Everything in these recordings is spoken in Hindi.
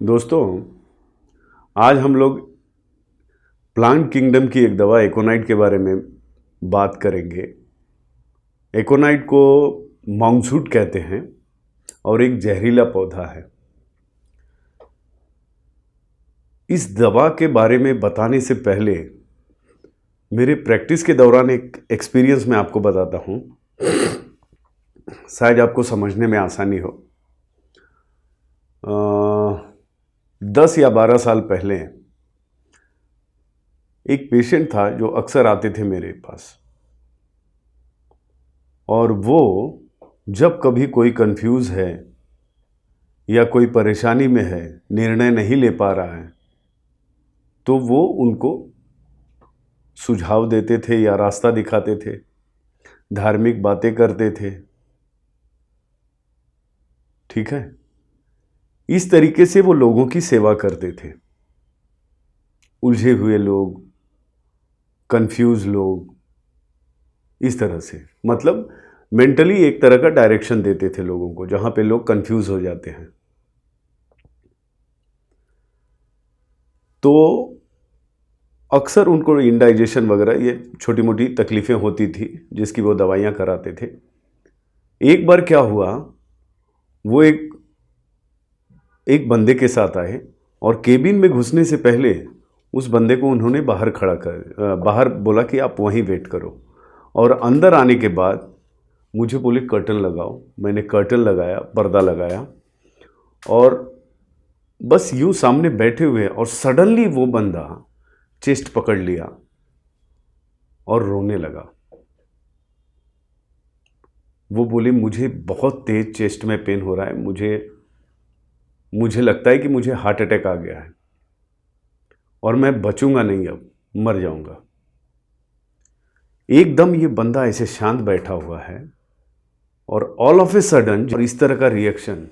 दोस्तों, आज हम लोग प्लांट किंगडम की एक दवा एकोनाइट के बारे में बात करेंगे। एकोनाइट को मॉन्कशूट कहते हैं और एक जहरीला पौधा है। इस दवा के बारे में बताने से पहले मेरे प्रैक्टिस के दौरान एक एक्सपीरियंस मैं आपको बताता हूँ, शायद आपको समझने में आसानी हो। 10 या 12 साल पहले एक पेशेंट था जो अक्सर आते थे मेरे पास, और वो जब कभी कोई कंफ्यूज है या कोई परेशानी में है, निर्णय नहीं ले पा रहा है, तो वो उनको सुझाव देते थे या रास्ता दिखाते थे, धार्मिक बातें करते थे। ठीक है, इस तरीके से वो लोगों की सेवा करते थे। उलझे हुए लोग, कंफ्यूज लोग, इस तरह से, मतलब मेंटली एक तरह का डायरेक्शन देते थे लोगों को, जहां पे लोग कंफ्यूज हो जाते हैं। तो अक्सर उनको इंडाइजेशन वगैरह ये छोटी मोटी तकलीफें होती थी, जिसकी वो दवाइयाँ कराते थे। एक बार क्या हुआ, वो एक बंदे के साथ आए और केबिन में घुसने से पहले उस बंदे को उन्होंने बाहर बोला कि आप वहीं वेट करो, और अंदर आने के बाद मुझे बोले कर्टन लगाओ। मैंने कर्टन लगाया, पर्दा लगाया, और बस यूँ सामने बैठे हुए, और सडनली वो बंदा चेस्ट पकड़ लिया और रोने लगा। वो बोले मुझे बहुत तेज चेस्ट में पेन हो रहा है, मुझे लगता है कि मुझे हार्ट अटैक आ गया है और मैं बचूंगा नहीं, अब मर जाऊंगा। एकदम ये बंदा ऐसे शांत बैठा हुआ है, और ऑल ऑफ ए सडन इस तरह का रिएक्शन।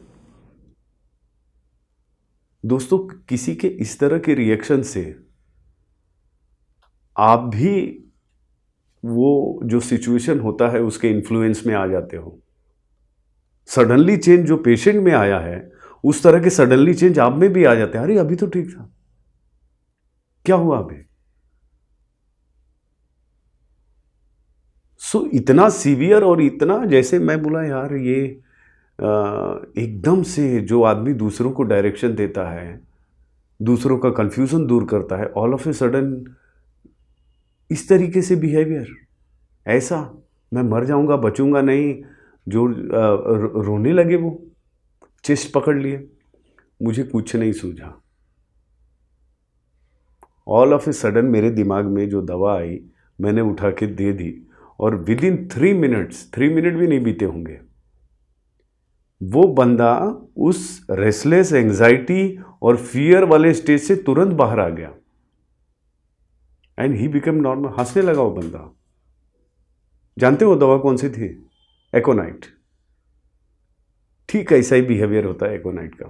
दोस्तों, किसी के इस तरह के रिएक्शन से आप भी वो जो सिचुएशन होता है उसके इन्फ्लुएंस में आ जाते हो। सडनली चेंज जो पेशेंट में आया है, उस तरह के सडनली चेंज आप में भी आ जाते हैं। अरे अभी तो ठीक था, क्या हुआ अभी? सो इतना सीवियर, और इतना, जैसे मैं बोला यार ये एकदम से जो आदमी दूसरों को डायरेक्शन देता है, दूसरों का कंफ्यूजन दूर करता है, ऑल ऑफ ए सडन इस तरीके से बिहेवियर, ऐसा मैं मर जाऊंगा, बचूंगा नहीं, जो रोने लगे, वो चेस्ट पकड़ लिए। मुझे कुछ नहीं सूझा। ऑल ऑफ ए सडन मेरे दिमाग में जो दवा आई, मैंने उठा के दे दी, और विद इन 3 मिनट भी नहीं बीते होंगे, वो बंदा उस रेस्टलेस, एंजाइटी और फियर वाले स्टेज से तुरंत बाहर आ गया, एंड ही बिकम नॉर्मल। हंसने लगा वो बंदा। जानते हो दवा कौन सी थी? एकोनाइट। ठीक ऐसा ही बिहेवियर होता है एकोनाइट का।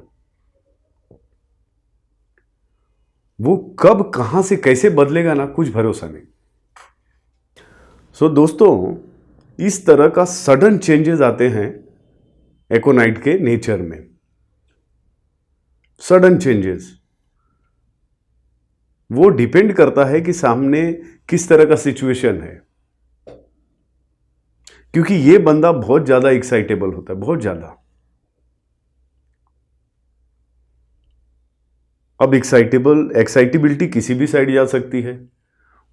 वो कब, कहां से, कैसे बदलेगा ना, कुछ भरोसा नहीं। सो दोस्तों, इस तरह का सडन चेंजेस आते हैं एकोनाइट के नेचर में। सडन चेंजेस, वो डिपेंड करता है कि सामने किस तरह का सिचुएशन है, क्योंकि ये बंदा बहुत ज्यादा एक्साइटेबल होता है, बहुत ज्यादा। अब एक्साइटेबिलिटी किसी भी साइड जा सकती है।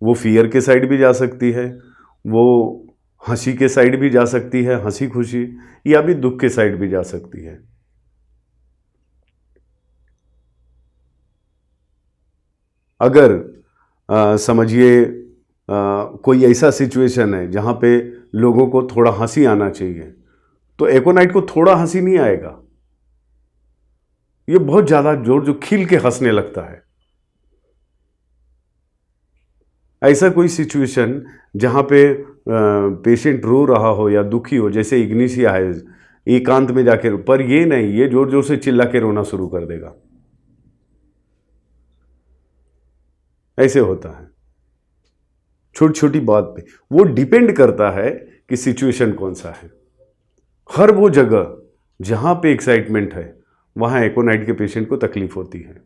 वो फियर के साइड भी जा सकती है, वो हंसी के साइड भी जा सकती है, हंसी खुशी, या भी दुख के साइड भी जा सकती है। अगर समझिए कोई ऐसा सिचुएशन है जहां पे लोगों को थोड़ा हंसी आना चाहिए, तो एकोनाइट को थोड़ा हंसी नहीं आएगा, ये बहुत ज्यादा जोर, जो खिल के हंसने लगता है। ऐसा कोई सिचुएशन जहां पे पेशेंट रो रहा हो या दुखी हो, जैसे इग्निशिया है, एकांत में जाकर, पर ये नहीं, ये जोर जोर से चिल्ला के रोना शुरू कर देगा। ऐसे होता है छोटी छोटी बात पे। वो डिपेंड करता है कि सिचुएशन कौन सा है। हर वो जगह जहां पे एक्साइटमेंट है, वहाँ एकोनाइट के पेशेंट को तकलीफ होती है।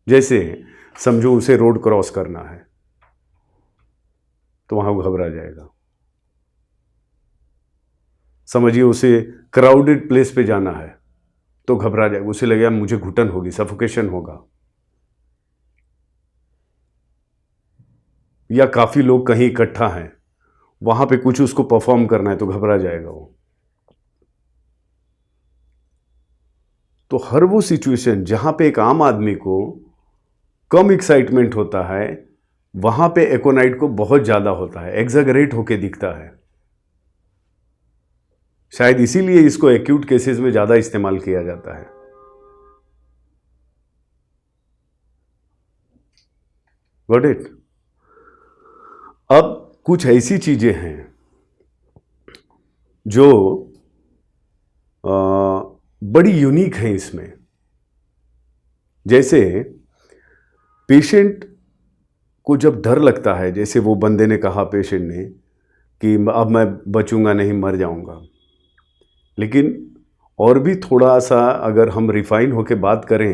जैसे समझो उसे रोड क्रॉस करना है तो वहाँ वो घबरा जाएगा। समझिए उसे क्राउडेड प्लेस पे जाना है तो घबरा जाएगा, उसे लगेगा मुझे घुटन होगी, सफोकेशन होगा। या काफ़ी लोग कहीं इकट्ठा हैं, वहाँ पे कुछ उसको परफॉर्म करना है तो घबरा जाएगा वो। तो हर वो सिचुएशन जहाँ पे एक आम आदमी को कम एक्साइटमेंट होता है, वहाँ पे एकोनाइट को बहुत ज़्यादा होता है, एग्जैगरेट होके दिखता है। शायद इसीलिए इसको एक्यूट केसेस में ज़्यादा इस्तेमाल किया जाता है। Got it? अब कुछ ऐसी चीज़ें हैं जो बड़ी यूनिक हैं इसमें। जैसे पेशेंट को जब डर लगता है, जैसे वो बंदे ने कहा, पेशेंट ने, कि अब मैं बचूंगा नहीं, मर जाऊंगा। लेकिन और भी थोड़ा सा अगर हम रिफाइन होके बात करें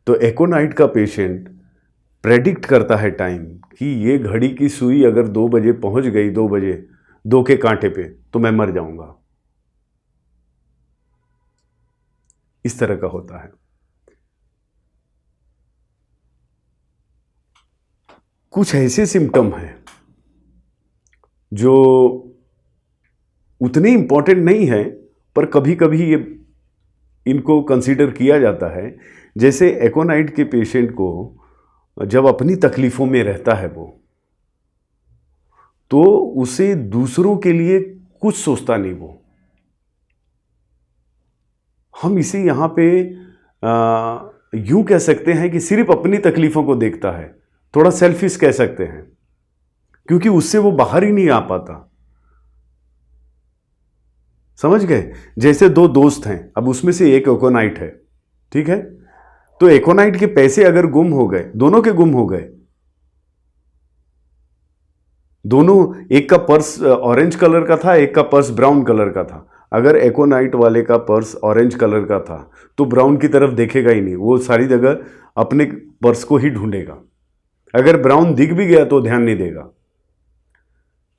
तो एकोनाइट का पेशेंट प्रेडिक्ट करता है टाइम कि ये घड़ी की सुई अगर 2 बजे पहुंच गई, 2 बजे 2 के कांटे पे, तो मैं मर जाऊंगा। इस तरह का होता है। कुछ ऐसे सिम्टम हैं जो उतने इंपॉर्टेंट नहीं है पर कभी कभी ये इनको कंसीडर किया जाता है। जैसे एकोनाइट के पेशेंट को जब अपनी तकलीफ़ों में रहता है वो, तो उसे दूसरों के लिए कुछ सोचता नहीं वो। हम इसे यहाँ पे यूं कह सकते हैं कि सिर्फ अपनी तकलीफ़ों को देखता है, थोड़ा सेल्फिश कह सकते हैं, क्योंकि उससे वो बाहर ही नहीं आ पाता। समझ गए? जैसे 2 दोस्त हैं, अब उसमें से एक एकोनाइट है, ठीक है? तो एकोनाइट के पैसे अगर गुम हो गए, दोनों के गुम हो गए, दोनों, एक का पर्स ऑरेंज कलर का था, एक का पर्स ब्राउन कलर का था। अगर एकोनाइट वाले का पर्स ऑरेंज कलर का था तो ब्राउन की तरफ देखेगा ही नहीं, वो सारी जगह अपने पर्स को ही ढूंढेगा। अगर ब्राउन दिख भी गया तो ध्यान नहीं देगा।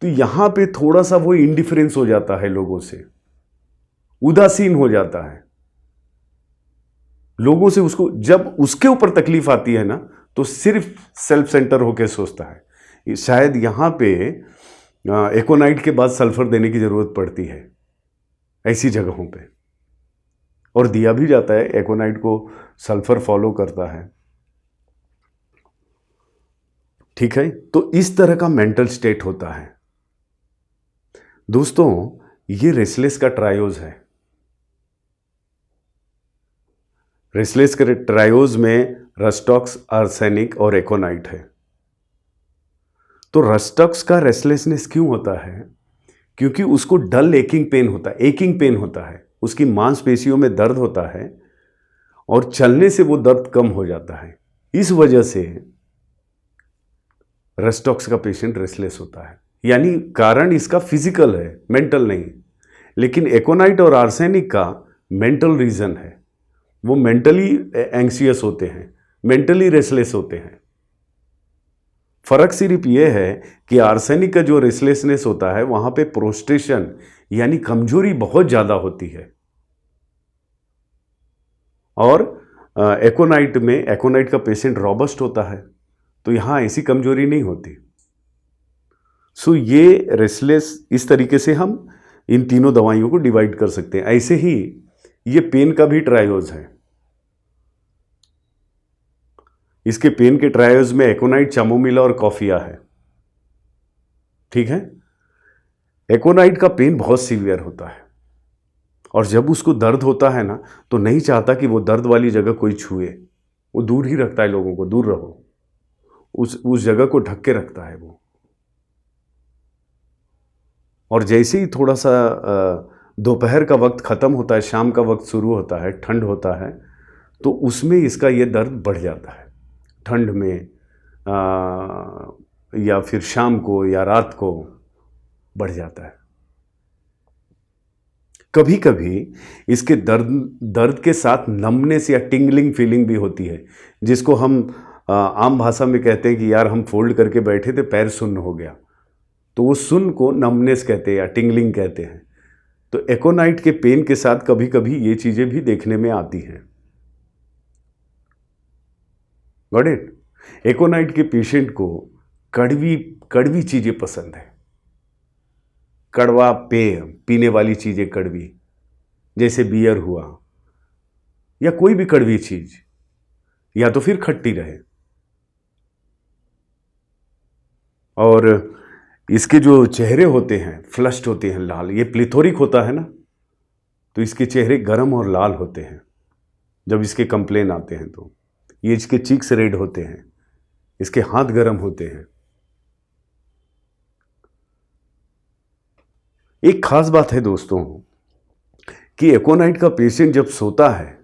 तो यहां पे थोड़ा सा वो इंडिफरेंस हो जाता है, लोगों से उदासीन हो जाता है। लोगों से उसको जब उसके ऊपर तकलीफ आती है ना, तो सिर्फ सेल्फ सेंटर होकर सोचता है। शायद यहां पे एकोनाइट के बाद सल्फर देने की जरूरत पड़ती है ऐसी जगहों पे, और दिया भी जाता है। एकोनाइट को सल्फर फॉलो करता है, ठीक है? तो इस तरह का मेंटल स्टेट होता है। दोस्तों, ये रेसलेस का ट्रायोज है। रेसलेस के ट्रायोज में रस्टॉक्स, आर्सेनिक और एकोनाइट है। तो रस्टॉक्स का रेसलेसनेस क्यों होता है? क्योंकि उसको डल एकिंग पेन होता है, एकिंग पेन होता है, उसकी मांसपेशियों में दर्द होता है और चलने से वो दर्द कम हो जाता है। इस वजह से रस्टॉक्स का पेशेंट रेसलेस होता है। यानी कारण इसका फिजिकल है, मेंटल नहीं। लेकिन एकोनाइट और आर्सेनिक का मेंटल रीजन है। वो मेंटली एंग्शियस होते हैं, मेंटली रेसलेस होते हैं। फर्क सिर्फ ये है कि आर्सेनिक का जो रेसलेसनेस होता है वहां पे प्रोस्ट्रेशन यानी कमजोरी बहुत ज्यादा होती है, और एकोनाइट का पेशेंट रॉबस्ट होता है, तो यहां ऐसी कमजोरी नहीं होती। सो ये रेसलेस, इस तरीके से हम इन तीनों दवाइयों को डिवाइड कर सकते हैं। ऐसे ही ये पेन का भी ट्रायोज है। इसके पेन के ट्रायोज में एकोनाइट, चामोमिला और कॉफिया है, ठीक है? एकोनाइट का पेन बहुत सीवियर होता है, और जब उसको दर्द होता है ना, तो नहीं चाहता कि वो दर्द वाली जगह कोई छुए। वो दूर ही रखता है लोगों को, दूर रहो, उस जगह को ढक के रखता है वो। और जैसे ही थोड़ा सा दोपहर का वक्त ख़त्म होता है, शाम का वक्त शुरू होता है, ठंड होता है, तो उसमें इसका ये दर्द बढ़ जाता है। ठंड में या फिर शाम को या रात को बढ़ जाता है। कभी कभी इसके दर्द के साथ नमनेस या टिंगलिंग फीलिंग भी होती है, जिसको हम आम भाषा में कहते हैं कि यार हम फोल्ड करके बैठे थे, पैर सुन्न हो गया, तो वो सुन्न को नमनेस कहते हैं या टिंगलिंग कहते हैं। तो एकोनाइट के पेन के साथ कभी कभी ये चीज़ें भी देखने में आती हैं। Got it? एकोनाइट के पेशेंट को कड़वी कड़वी चीज़ें पसंद है, कड़वा पेय, पीने वाली चीज़ें कड़वी, जैसे बियर हुआ या कोई भी कड़वी चीज़, या तो फिर खट्टी रहे। और इसके जो चेहरे होते हैं फ्लश्ड होते हैं, लाल, ये प्लिथोरिक होता है ना, तो इसके चेहरे गर्म और लाल होते हैं जब इसके कंप्लेन आते हैं। तो ये इसके चीक्स रेड होते हैं, इसके हाथ गर्म होते हैं। एक खास बात है दोस्तों कि एकोनाइट का पेशेंट जब सोता है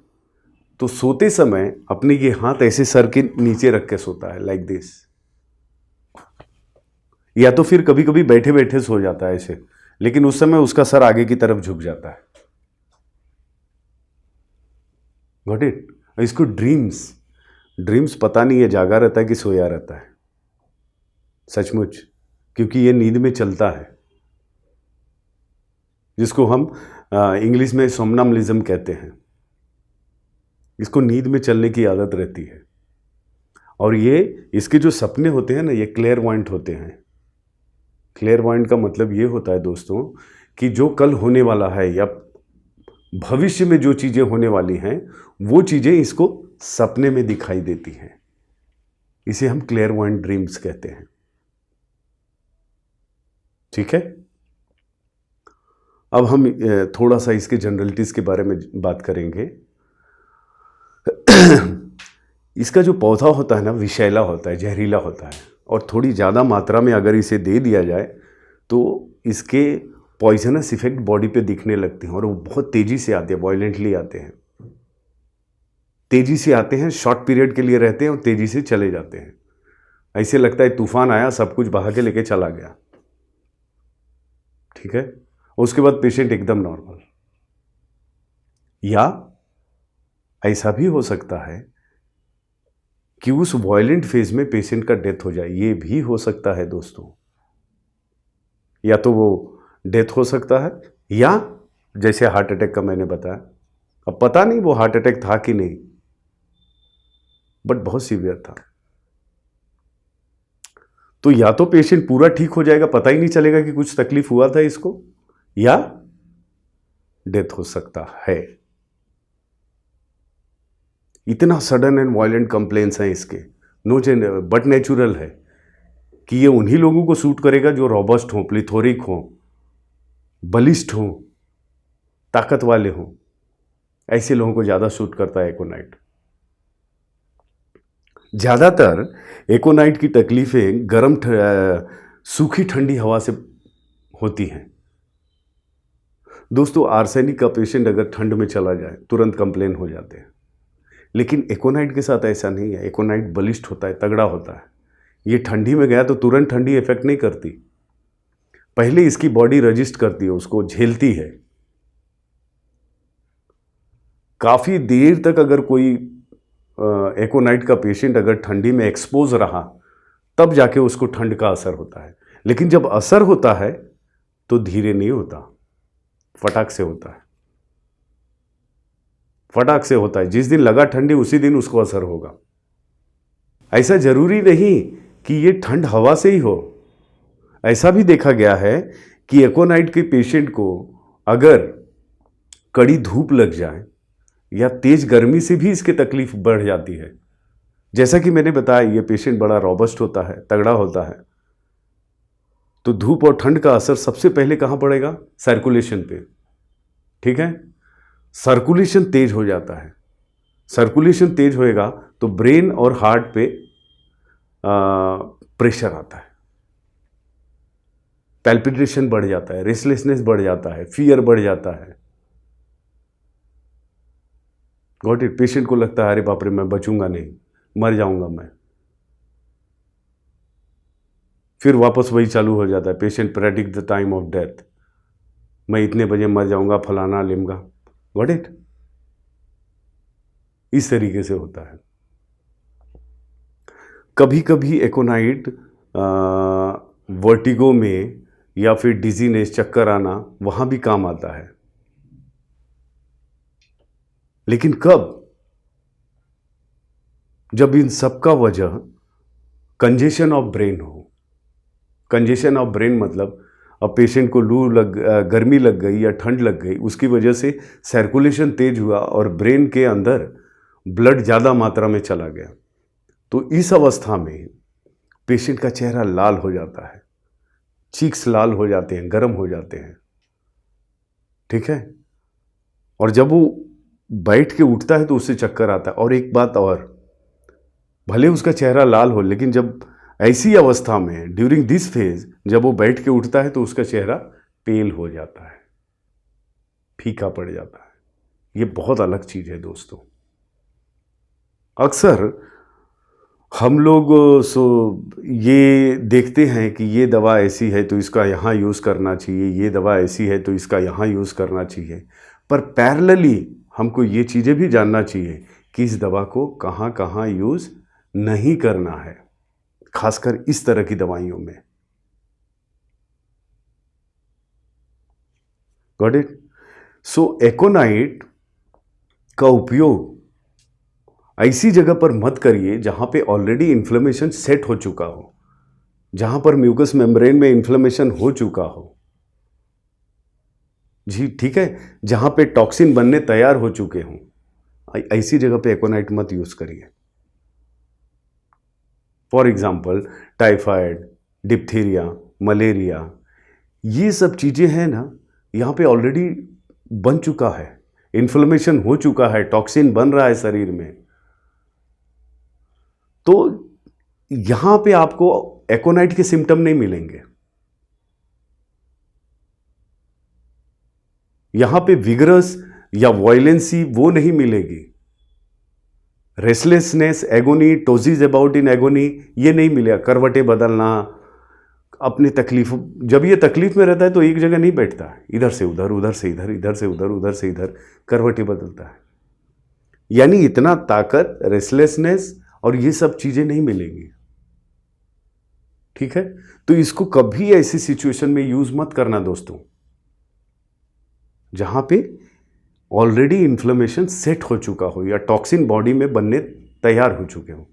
तो सोते समय अपने ये हाथ ऐसे सर के नीचे रख के सोता है, लाइक दिस, या तो फिर कभी कभी बैठे बैठे सो जाता है ऐसे, लेकिन उस समय उसका सर आगे की तरफ झुक जाता है। Got it? इसको ड्रीम्स पता नहीं है जागा रहता है कि सोया रहता है, सचमुच, क्योंकि ये नींद में चलता है, जिसको हम इंग्लिश में सोमनाम्बुलिज्म कहते हैं। इसको नींद में चलने की आदत रहती है, और ये इसके जो सपने होते हैं ना, ये क्लेयरवॉयंट होते हैं। क्लेयरवॉयंट का मतलब ये होता है दोस्तों कि जो कल होने वाला है या भविष्य में जो चीज़ें होने वाली हैं, वो चीज़ें इसको सपने में दिखाई देती हैं। इसे हम क्लेयरवॉयंट ड्रीम्स कहते हैं। ठीक है, अब हम थोड़ा सा इसके जनरलिटीज के बारे में बात करेंगे। इसका जो पौधा होता है ना, विषैला होता है, जहरीला होता है, और थोड़ी ज़्यादा मात्रा में अगर इसे दे दिया जाए तो इसके पॉइजनस इफेक्ट बॉडी पे दिखने लगते हैं, और वो बहुत तेज़ी से आते हैं, वायलेंटली आते हैं, तेज़ी से आते हैं, शॉर्ट पीरियड के लिए रहते हैं और तेज़ी से चले जाते हैं। ऐसे लगता है तूफान आया, सब कुछ बहा के लेके चला गया। ठीक है, उसके बाद पेशेंट एकदम नॉर्मल। या ऐसा भी हो सकता है कि उस वायलेंट फेज में पेशेंट का डेथ हो जाए, ये भी हो सकता है दोस्तों। या तो वो डेथ हो सकता है, या जैसे हार्ट अटैक का मैंने बताया, अब पता नहीं वो हार्ट अटैक था कि नहीं, बट बहुत सीवियर था, तो या तो पेशेंट पूरा ठीक हो जाएगा, पता ही नहीं चलेगा कि कुछ तकलीफ हुआ था इसको, या डेथ हो सकता है। इतना सडन एंड वायलेंट कंप्लेंट्स हैं इसके, बट नेचुरल है कि ये उन्हीं लोगों को सूट करेगा जो रॉबस्ट हों, प्लिथोरिक हों, बलिष्ठ हों, ताकत वाले हों। ऐसे लोगों को ज़्यादा सूट करता है एकोनाइट। ज़्यादातर एकोनाइट की तकलीफ़ें गर्म सूखी ठंडी हवा से होती हैं। दोस्तों, आर्सेनिक का पेशेंट अगर ठंड में चला जाए तुरंत कंप्लेन हो जाते हैं, लेकिन एकोनाइट के साथ ऐसा नहीं है। एकोनाइट बलिष्ठ होता है, तगड़ा होता है। ये ठंडी में गया तो तुरंत ठंडी इफेक्ट नहीं करती, पहले इसकी बॉडी रजिस्ट करती है, उसको झेलती है। काफ़ी देर तक अगर कोई एकोनाइट का पेशेंट अगर ठंडी में एक्सपोज रहा, तब जाके उसको ठंड का असर होता है। लेकिन जब असर होता है तो धीरे नहीं होता, फटाक से होता है, फटाक से होता है। जिस दिन लगा ठंडी उसी दिन उसको असर होगा। ऐसा जरूरी नहीं कि ये ठंड हवा से ही हो। ऐसा भी देखा गया है कि एकोनाइट के पेशेंट को अगर कड़ी धूप लग जाए या तेज गर्मी से भी इसके तकलीफ बढ़ जाती है। जैसा कि मैंने बताया, ये पेशेंट बड़ा रॉबस्ट होता है, तगड़ा होता है, तो धूप और ठंड का असर सबसे पहले कहाँ पड़ेगा? सर्कुलेशन पे। ठीक है, सर्कुलेशन तेज हो जाता है। सर्कुलेशन तेज होएगा तो ब्रेन और हार्ट पे प्रेशर आता है, पैल्पिटेशन बढ़ जाता है, रेस्टलेसनेस बढ़ जाता है, फियर बढ़ जाता है। Got it? पेशेंट को लगता है अरे बाप रे, मैं बचूंगा नहीं, मर जाऊंगा मैं। फिर वापस वही चालू हो जाता है, patient predict the time of death. मैं इतने बजे मर जाऊंगा, फलाना लिमगा। Got it? इस तरीके से होता है। कभी कभी एकोनाइट वर्टिगो में या फिर डिजीनेस, चक्कर आना, वहां भी काम आता है। लेकिन कब? जब इन सब का वजह कंजेशन ऑफ ब्रेन हो। कंजेशन ऑफ ब्रेन मतलब अब पेशेंट को गर्मी लग गई या ठंड लग गई, उसकी वजह से सर्कुलेशन तेज हुआ और ब्रेन के अंदर ब्लड ज़्यादा मात्रा में चला गया। तो इस अवस्था में पेशेंट का चेहरा लाल हो जाता है, चीक्स लाल हो जाते हैं, गर्म हो जाते हैं। ठीक है? और जब वो बैठ के उठता है तो उससे चक्कर आता है। और एक बात और, भले उसका चेहरा लाल हो, लेकिन जब ऐसी अवस्था में ड्यूरिंग दिस फेज जब वो बैठ के उठता है तो उसका चेहरा पेल हो जाता है, फीका पड़ जाता है। ये बहुत अलग चीज है दोस्तों। अक्सर हम लोग ये देखते हैं कि ये दवा ऐसी है तो इसका यहाँ यूज़ करना चाहिए, ये दवा ऐसी है तो इसका यहाँ यूज़ करना चाहिए। पर पैरेलली हमको ये चीज़ें भी जानना चाहिए कि इस दवा को कहाँ कहाँ यूज़ नहीं करना है, खासकर इस तरह की दवाइयों में। Got it? सो एकोनाइट का उपयोग ऐसी जगह पर मत करिए जहां पे ऑलरेडी इन्फ्लेमेशन सेट हो चुका हो, जहां पर म्यूकस मेम्ब्रेन में इन्फ्लेमेशन हो चुका हो। जी ठीक है, जहां पे टॉक्सिन बनने तैयार हो चुके हों, ऐसी जगह पे एकोनाइट मत यूज करिए। For example typhoid, diphtheria, malaria, ये सब चीजें हैं ना, यहां पे ऑलरेडी बन चुका है, इन्फ्लेमेशन हो चुका है, टॉक्सिन बन रहा है शरीर में। तो यहां पे आपको एकोनाइट के सिम्टम नहीं मिलेंगे। यहां पे विगरस या वॉयलेंसी वो नहीं मिलेगी। Restlessness, agony, tosses about in agony, ये नहीं मिलेगा। करवटें बदलना, अपनी तकलीफ, जब ये तकलीफ में रहता है तो एक जगह नहीं बैठता, इधर से उधर, उधर से इधर, इधर से उधर, उधर से इधर करवटें बदलता है। यानी इतना ताकत, रेस्टलेसनेस और ये सब चीजें नहीं मिलेंगी। ठीक है? तो इसको कभी ऐसी सिचुएशन में यूज मत करना दोस्तों, जहां पे ऑलरेडी इन्फ्लेमेशन सेट हो चुका हो या टॉक्सिन बॉडी में बनने तैयार हो चुके हो।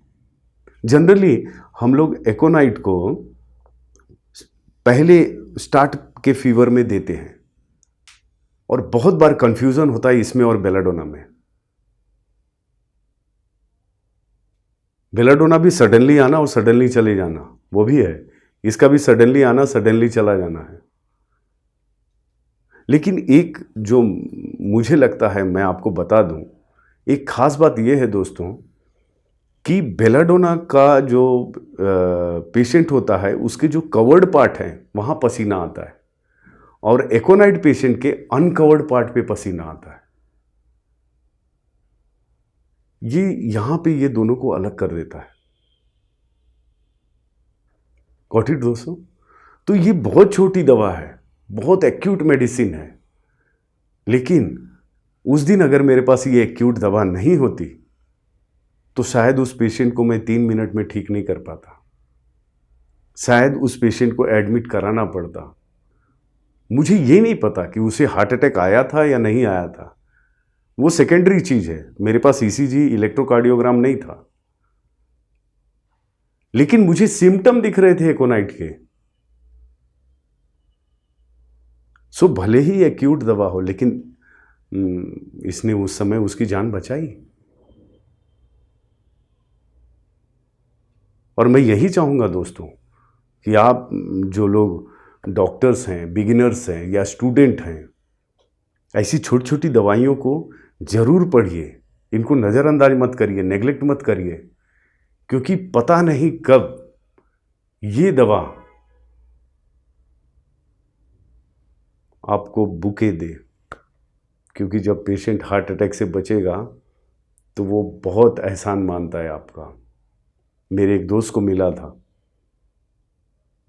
जनरली हम लोग एकोनाइट को पहले स्टार्ट के फीवर में देते हैं और बहुत बार कंफ्यूजन होता है इसमें और बेलाडोना में। बेलाडोना भी सडनली आना और सडनली चले जाना, वो भी है। इसका भी सडनली आना, सडनली चला जाना है। लेकिन एक जो मुझे लगता है मैं आपको बता दूं, एक खास बात यह है दोस्तों कि बेलाडोना का जो पेशेंट होता है उसके जो कवर्ड पार्ट है वहां पसीना आता है, और एकोनाइट पेशेंट के अनकवर्ड पार्ट पे पसीना आता है। ये यहां पे ये दोनों को अलग कर देता है। गॉट इट दोस्तों? तो ये बहुत छोटी दवा है, बहुत एक्यूट मेडिसिन है। लेकिन उस दिन अगर मेरे पास ये एक्यूट दवा नहीं होती तो शायद उस पेशेंट को मैं 3 मिनट में ठीक नहीं कर पाता, शायद उस पेशेंट को एडमिट कराना पड़ता। मुझे ये नहीं पता कि उसे हार्ट अटैक आया था या नहीं आया था, वो सेकेंडरी चीज है। मेरे पास ईसीजी, इलेक्ट्रोकार्डियोग्राम नहीं था, लेकिन मुझे सिम्टम दिख रहे थे एकोनाइट के। सो भले ही एक्यूट दवा हो, लेकिन इसने उस समय उसकी जान बचाई। और मैं यही चाहूंगा दोस्तों कि आप जो लोग डॉक्टर्स हैं, बिगिनर्स हैं या स्टूडेंट हैं, ऐसी छोटी छोटी दवाइयों को जरूर पढ़िए, इनको नज़रअंदाज मत करिए, नेग्लेक्ट मत करिए, क्योंकि पता नहीं कब ये दवा आपको बुके दे। क्योंकि जब पेशेंट हार्ट अटैक से बचेगा तो वो बहुत एहसान मानता है आपका। मेरे एक दोस्त को मिला था,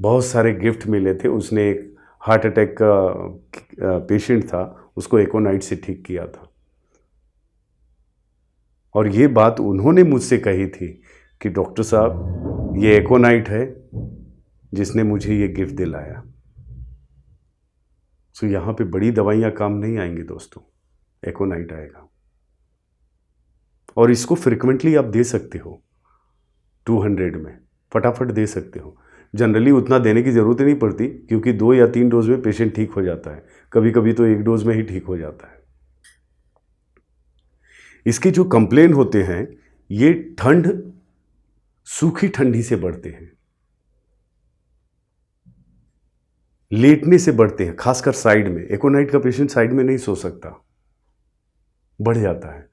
बहुत सारे गिफ्ट मिले थे, उसने एक हार्ट अटैक का पेशेंट था, उसको एकोनाइट से ठीक किया था। और ये बात उन्होंने मुझसे कही थी कि डॉक्टर साहब ये एकोनाइट है जिसने मुझे ये गिफ्ट दिलाया। सो यहाँ पे बड़ी दवाइयाँ काम नहीं आएंगी दोस्तों, एकोनाइट आएगा। और इसको फ्रिक्वेंटली आप दे सकते हो, 200 में फटाफट दे सकते हो। जनरली उतना देने की ज़रूरत नहीं पड़ती, क्योंकि 2 या 3 डोज में पेशेंट ठीक हो जाता है, कभी कभी तो 1 डोज में ही ठीक हो जाता है। इसके जो कंप्लेन होते हैं ये ठंड, सूखी ठंडी से बढ़ते हैं, लेटने से बढ़ते हैं, खासकर साइड में। एकोनाइट का पेशेंट साइड में नहीं सो सकता, बढ़ जाता है।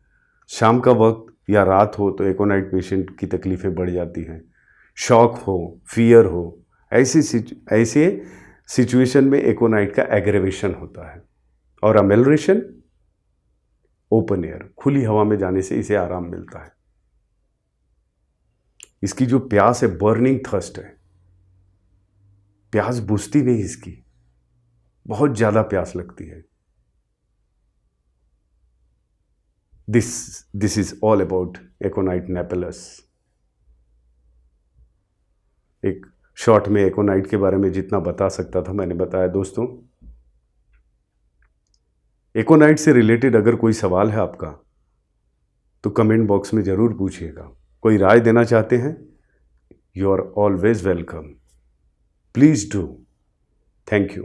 शाम का वक्त या रात हो तो एकोनाइट पेशेंट की तकलीफ़ें बढ़ जाती हैं। शॉक हो, फियर हो, ऐसे सिचुएशन में एकोनाइट का एग्रेवेशन होता है। और अमेलरेशन, ओपन एयर, खुली हवा में जाने से इसे आराम मिलता है। इसकी जो प्यास है, बर्निंग थर्स्ट है, प्यास बुझती नहीं इसकी, बहुत ज़्यादा प्यास लगती है। This is all about aconite napellus. एक शॉर्ट में एकोनाइट के बारे में जितना बता सकता था मैंने बताया दोस्तों। एकोनाइट से रिलेटेड अगर कोई सवाल है आपका तो कमेंट बॉक्स में ज़रूर पूछिएगा। कोई राय देना चाहते हैं, you are always welcome, please do. Thank you.